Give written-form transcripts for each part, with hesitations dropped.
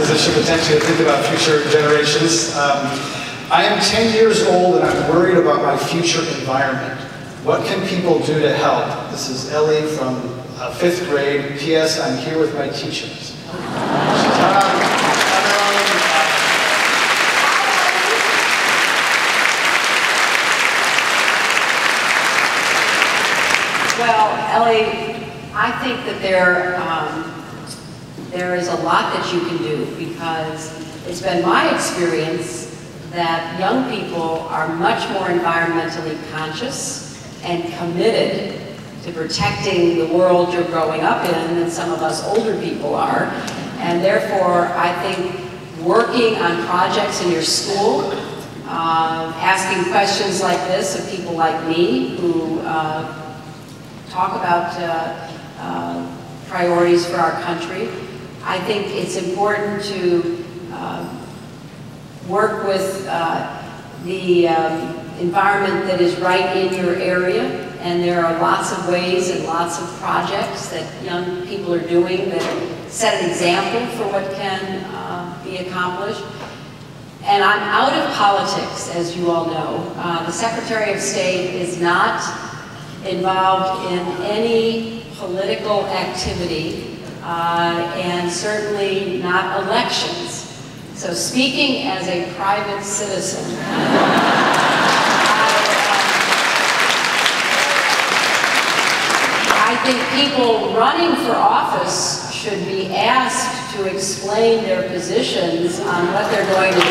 position potentially to think about future generations. I am 10 years old and I'm worried about my future environment. What can people do to help? This is Ellie from 5th grade. P.S. I'm here with my teachers. She's not on her own. Well, Ellie, I think that there is a lot that you can do, because it's been my experience that young people are much more environmentally conscious and committed to protecting the world you're growing up in than some of us older people are. And therefore, I think working on projects in your school, asking questions like this of people like me who talk about priorities for our country. I think it's important to work with the environment that is right in your area, and there are lots of ways and lots of projects that young people are doing that set an example for what can be accomplished. And I'm out of politics, as you all know. The Secretary of State is not involved in any political activity, and certainly not elections. So speaking as a private citizen, I think people running for office should be asked to explain their positions on what they're going to do.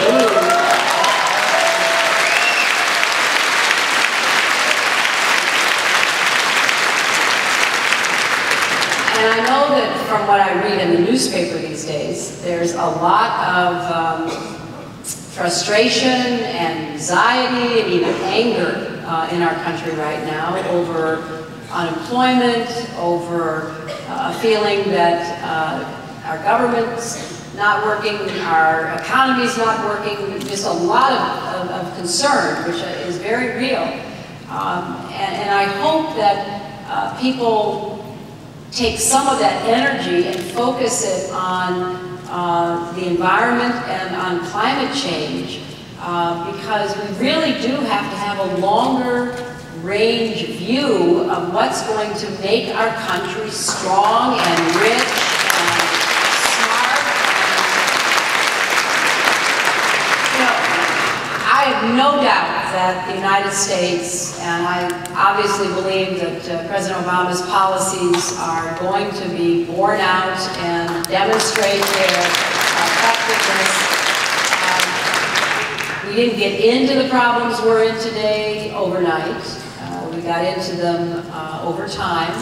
And I know that from what I read in the newspaper these days, there's a lot of frustration and anxiety and even anger in our country right now over unemployment, over a feeling that our government's not working, our economy's not working, just a lot of concern, which is very real. And I hope that people take some of that energy and focus it on the environment and on climate change, because we really do have to have a longer range view of what's going to make our country strong and rich and smart. You know, I have no doubt that the United States, and I obviously believe that President Obama's policies are going to be borne out and demonstrate their effectiveness. We didn't get into the problems we're in today overnight. We got into them over time,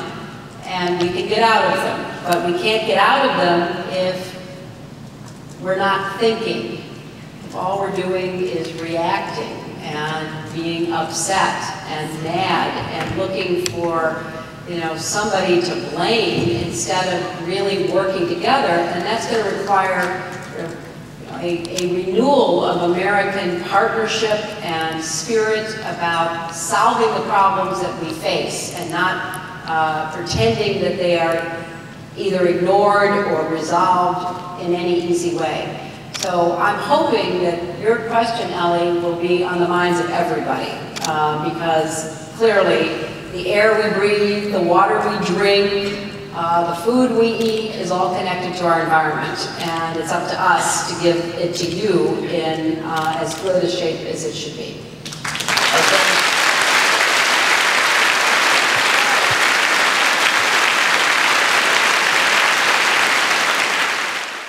and we can get out of them. But we can't get out of them if we're not thinking. If all we're doing is reacting and being upset and mad and looking for, you know, somebody to blame instead of really working together, and that's going to require a renewal of American partnership and spirit about solving the problems that we face and not pretending that they are either ignored or resolved in any easy way. So I'm hoping that your question, Ellie, will be on the minds of everybody, because clearly the air we breathe, the water we drink, the food we eat is all connected to our environment, and it's up to us to give it to you in as good a shape as it should be.